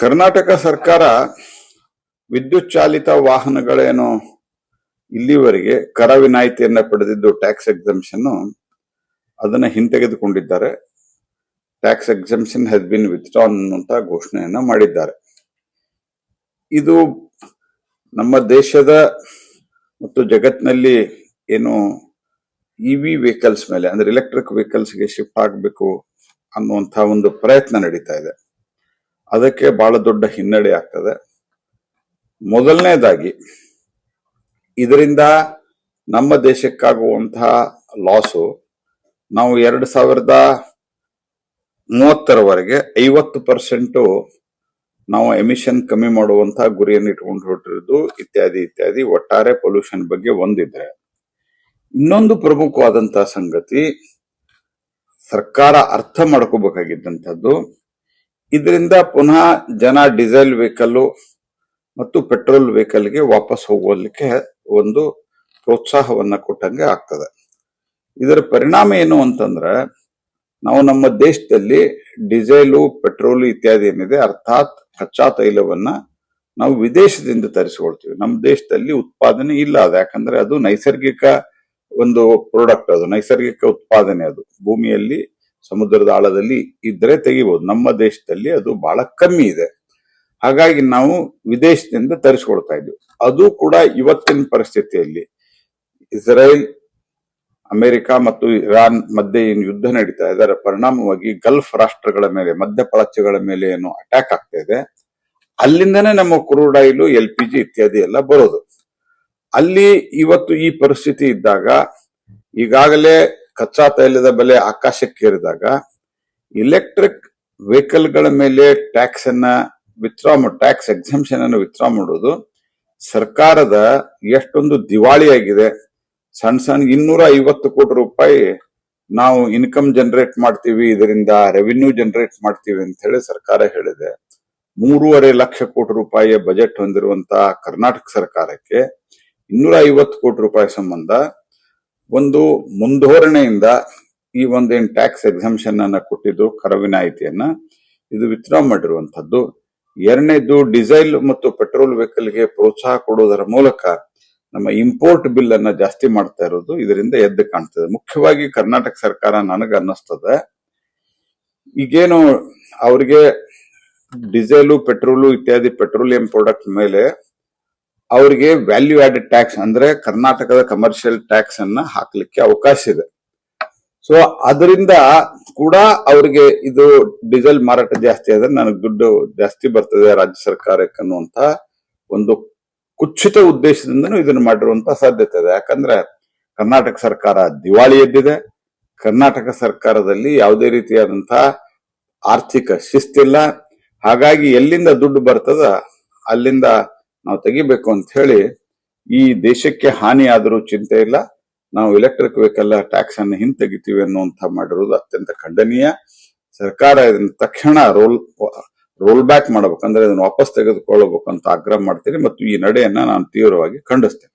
ಕರ್ನಾಟಕ ಸರ್ಕಾರ ವಿದ್ಯುತ್ ಚಾಲಿತ ವಾಹನಗಳೇನು ಇಲ್ಲಿವರೆಗೆ ಕರ ವಿನಾಯಿತಿಯನ್ನ ಪಡೆದಿದ್ದು ಟ್ಯಾಕ್ಸ್ ಎಕ್ಸಂಪ್ಷನ್ ಅದನ್ನ ಹಿಂತೆಗೆದುಕೊಂಡಿದ್ದಾರೆ. Tax exemption has been withdrawn ಅನ್ನುವಂತ ಘೋಷಣೆಯನ್ನ ಮಾಡಿದ್ದಾರೆ. ಇದು ನಮ್ಮ ದೇಶದ ಮತ್ತು ಜಗತ್ತಿನಲ್ಲಿ ಏನು ಇವಿ ವೆಹಿಕಲ್ಸ್ ಮೇಲೆ ಅಂದ್ರೆ ಎಲೆಕ್ಟ್ರಿಕ್ ವೆಹಿಕಲ್ಸ್ ಗೆ ಶಿಫ್ಟ್ ಆಗಬೇಕು ಅನ್ನುವಂತ ಒಂದು ಪ್ರಯತ್ನ ನಡೀತಾ ಇದೆ. ಅದಕ್ಕೆ ಬಹಳ ದೊಡ್ಡ ಹಿನ್ನಡೆ ಆಗ್ತದೆ. ಮೊದಲನೇದಾಗಿ ಇದರಿಂದ ನಮ್ಮ ದೇಶಕ್ಕಾಗುವಂತಹ ಲಾಸು ನಾವು 2030ರವರೆಗೆ 50% ನಾವು ಎಮಿಷನ್ ಕಮ್ಮಿ ಮಾಡುವಂತಹ ಗುರಿಯನ್ನು ಇಟ್ಕೊಂಡು ಹೊರಟಿರೋದು ಇತ್ಯಾದಿ ಇತ್ಯಾದಿ ಒಟ್ಟಾರೆ ಪೊಲ್ಯೂಷನ್ ಬಗ್ಗೆ ಒಂದಿದ್ರೆ, ಇನ್ನೊಂದು ಪ್ರಮುಖವಾದಂತಹ ಸಂಗತಿ ಸರ್ಕಾರ ಅರ್ಥ ಮಾಡ್ಕೋಬೇಕಾಗಿದ್ದಂಥದ್ದು, ಇದರಿಂದ ಪುನಃ ಜನ ಡೀಸೆಲ್ ವೆಹಿಕಲ್ ಮತ್ತು ಪೆಟ್ರೋಲ್ ವೆಹಿಕಲ್ಗೆ ವಾಪಸ್ ಹೋಗೋದಕ್ಕೆ ಒಂದು ಪ್ರೋತ್ಸಾಹವನ್ನ ಕೊಟ್ಟಂಗೆ ಆಗ್ತದೆ. ಇದರ ಪರಿಣಾಮ ಏನು ಅಂತಂದ್ರೆ, ನಾವು ನಮ್ಮ ದೇಶದಲ್ಲಿ ಡೀಸೆಲು ಪೆಟ್ರೋಲ್ ಇತ್ಯಾದಿ ಏನಿದೆ ಅರ್ಥಾತ್ ಕಚ್ಚಾ ತೈಲವನ್ನ ನಾವು ವಿದೇಶದಿಂದ ತರಿಸಿಕೊಳ್ತೀವಿ. ನಮ್ಮ ದೇಶದಲ್ಲಿ ಉತ್ಪಾದನೆ ಇಲ್ಲ ಅದು, ಯಾಕಂದ್ರೆ ಅದು ನೈಸರ್ಗಿಕ ಒಂದು ಪ್ರಾಡಕ್ಟ್, ಅದು ನೈಸರ್ಗಿಕ ಉತ್ಪಾದನೆ, ಅದು ಭೂಮಿಯಲ್ಲಿ ಸಮುದ್ರದ ಆಳದಲ್ಲಿ ಇದ್ರೆ ತೆಗಿಬಹುದು. ನಮ್ಮ ದೇಶದಲ್ಲಿ ಅದು ಬಹಳ ಕಮ್ಮಿ ಇದೆ, ಹಾಗಾಗಿ ನಾವು ವಿದೇಶದಿಂದ ತರಿಸ್ಕೊಳ್ತಾ ಇದ್ವಿ. ಅದು ಕೂಡ ಇವತ್ತಿನ ಪರಿಸ್ಥಿತಿಯಲ್ಲಿ ಇಸ್ರೇಲ್, ಅಮೆರಿಕ ಮತ್ತು ಇರಾನ್ ಮಧ್ಯೆ ಏನು ಯುದ್ಧ ನಡೀತಾ ಇದೆ ಅದರ ಪರಿಣಾಮವಾಗಿ ಗಲ್ಫ್ ರಾಷ್ಟ್ರಗಳ ಮೇಲೆ, ಮಧ್ಯಪ್ರಾಚ್ಯಗಳ ಮೇಲೆ ಏನು ಅಟ್ಯಾಕ್ ಆಗ್ತಾ ಇದೆ, ಅಲ್ಲಿಂದನೇ ನಮ್ಮ ಕ್ರೂಡ್ ಆಯಿಲ್, LPG ಇತ್ಯಾದಿ ಎಲ್ಲ ಬರೋದು. ಅಲ್ಲಿ ಇವತ್ತು ಈ ಪರಿಸ್ಥಿತಿ ಇದ್ದಾಗ, ಈಗಾಗಲೇ ಕಚ್ಚಾ ತೈಲದ ಬೆಲೆ ಆಕಾಶಕ್ಕೇರಿದಾಗ ಎಲೆಕ್ಟ್ರಿಕ್ ವೆಹಿಕಲ್ಗಳ ಮೇಲೆ ಟ್ಯಾಕ್ಸ್ ಎಕ್ಸಂಪ್ಷನ್ ಅನ್ನು ವಿತ್ಡ್ರಾ ಮಾಡೋದು ಸರ್ಕಾರದ ಎಷ್ಟೊಂದು ದಿವಾಳಿಯಾಗಿದೆ. ಸಣ್ಣ 250 ಕೋಟಿ ರೂಪಾಯಿ ನಾವು ಇನ್ಕಮ್ ಜನರೇಟ್ ಮಾಡ್ತೀವಿ, ಇದರಿಂದ ರೆವಿನ್ಯೂ ಜನರೇಟ್ ಮಾಡ್ತೀವಿ ಅಂತ ಹೇಳಿ ಸರ್ಕಾರ ಹೇಳಿದೆ. 3.5 ಲಕ್ಷ ಕೋಟಿ ರೂಪಾಯಿಯ ಬಜೆಟ್ ಹೊಂದಿರುವಂತಹ ಕರ್ನಾಟಕ ಸರ್ಕಾರಕ್ಕೆ 250 ಕೋಟಿ ರೂಪಾಯಿ ಸಂಬಂಧ ಒಂದು ಮುಂಧೋರಣೆಯಿಂದ ಈ ಒಂದೇನು ಟ್ಯಾಕ್ಸ್ ಎಕ್ಸಂಪ್ಷನ್ ಅನ್ನ ಕೊಟ್ಟಿದ್ದು, ಕರ ವಿನಾಯಿತಿಯನ್ನ ಇದು ವಿತ್ಡ್ರಾ ಮಾಡಿರುವಂತದ್ದು. ಎರಡನೇದು, ಡೀಸೆಲ್ ಮತ್ತು ಪೆಟ್ರೋಲ್ ವೆಹಿಕಲ್ಗೆ ಪ್ರೋತ್ಸಾಹ ಕೊಡೋದರ ಮೂಲಕ ನಮ್ಮ ಇಂಪೋರ್ಟ್ ಬಿಲ್ ಅನ್ನ ಜಾಸ್ತಿ ಮಾಡ್ತಾ ಇರೋದು ಇದರಿಂದ ಎದ್ದು ಕಾಣ್ತದೆ. ಮುಖ್ಯವಾಗಿ ಕರ್ನಾಟಕ ಸರ್ಕಾರ ನನಗೆ ಅನ್ನಿಸ್ತದೆ, ಈಗೇನು ಅವ್ರಿಗೆ ಡೀಸೆಲು ಪೆಟ್ರೋಲು ಇತ್ಯಾದಿ ಪೆಟ್ರೋಲಿಯಂ ಪ್ರಾಡಕ್ಟ್ ಮೇಲೆ ಅವ್ರಿಗೆ ವ್ಯಾಲ್ಯೂ ಆಡೆಡ್ ಟ್ಯಾಕ್ಸ್ ಅಂದ್ರೆ ಕರ್ನಾಟಕದ ಕಮರ್ಷಿಯಲ್ ಟ್ಯಾಕ್ಸ್ ಅನ್ನ ಹಾಕ್ಲಿಕ್ಕೆ ಅವಕಾಶ ಇದೆ. ಸೊ ಅದರಿಂದ ಕೂಡ ಅವ್ರಿಗೆ ಇದು ಡೀಸೆಲ್ ಮಾರಾಟ ಜಾಸ್ತಿ ಆದ್ರೆ ನನಗೆ ದುಡ್ಡು ಜಾಸ್ತಿ ಬರ್ತದೆ ರಾಜ್ಯ ಸರ್ಕಾರಕ್ಕೆ ಅನ್ನುವಂತ ಒಂದು ಕುಚ್ಚಿತ ಉದ್ದೇಶದಿಂದನೂ ಇದನ್ನು ಮಾಡಿರುವಂತ ಸಾಧ್ಯತೆ ಇದೆ. ಯಾಕಂದ್ರೆ ಕರ್ನಾಟಕ ಸರ್ಕಾರ ದಿವಾಳಿ ಎದ್ದಿದೆ. ಕರ್ನಾಟಕ ಸರ್ಕಾರದಲ್ಲಿ ಯಾವುದೇ ರೀತಿಯಾದಂತಹ ಆರ್ಥಿಕ ಶಿಸ್ತಿಲ್ಲ. ಹಾಗಾಗಿ ಎಲ್ಲಿಂದ ದುಡ್ಡು ಬರ್ತದ ಅಲ್ಲಿಂದ ನಾವು ತೆಗಿಬೇಕು ಅಂತ ಹೇಳಿ ಈ ದೇಶಕ್ಕೆ ಹಾನಿ ಆದರೂ ಚಿಂತೆ ಇಲ್ಲ, ನಾವು ಎಲೆಕ್ಟ್ರಿಕ್ ವೆಹಿಕಲ್ ಟ್ಯಾಕ್ಸ್ ಅನ್ನು ಹಿಂತೆಗಿತೀವಿ ಅನ್ನುವಂತ ಮಾಡಿರುವುದು ಅತ್ಯಂತ ಖಂಡನೀಯ. ಸರ್ಕಾರ ಇದನ್ನ ತಕ್ಷಣ ರೋಲ್ ಬ್ಯಾಕ್ ಮಾಡಬೇಕು, ಅಂದ್ರೆ ಇದನ್ನು ವಾಪಸ್ ತೆಗೆದುಕೊಳ್ಳಬೇಕು ಅಂತ ಆಗ್ರಹ ಮಾಡ್ತೀನಿ ಮತ್ತು ಈ ನಡೆಯನ್ನ ನಾನು ತೀವ್ರವಾಗಿ ಖಂಡಿಸ್ತೇನೆ.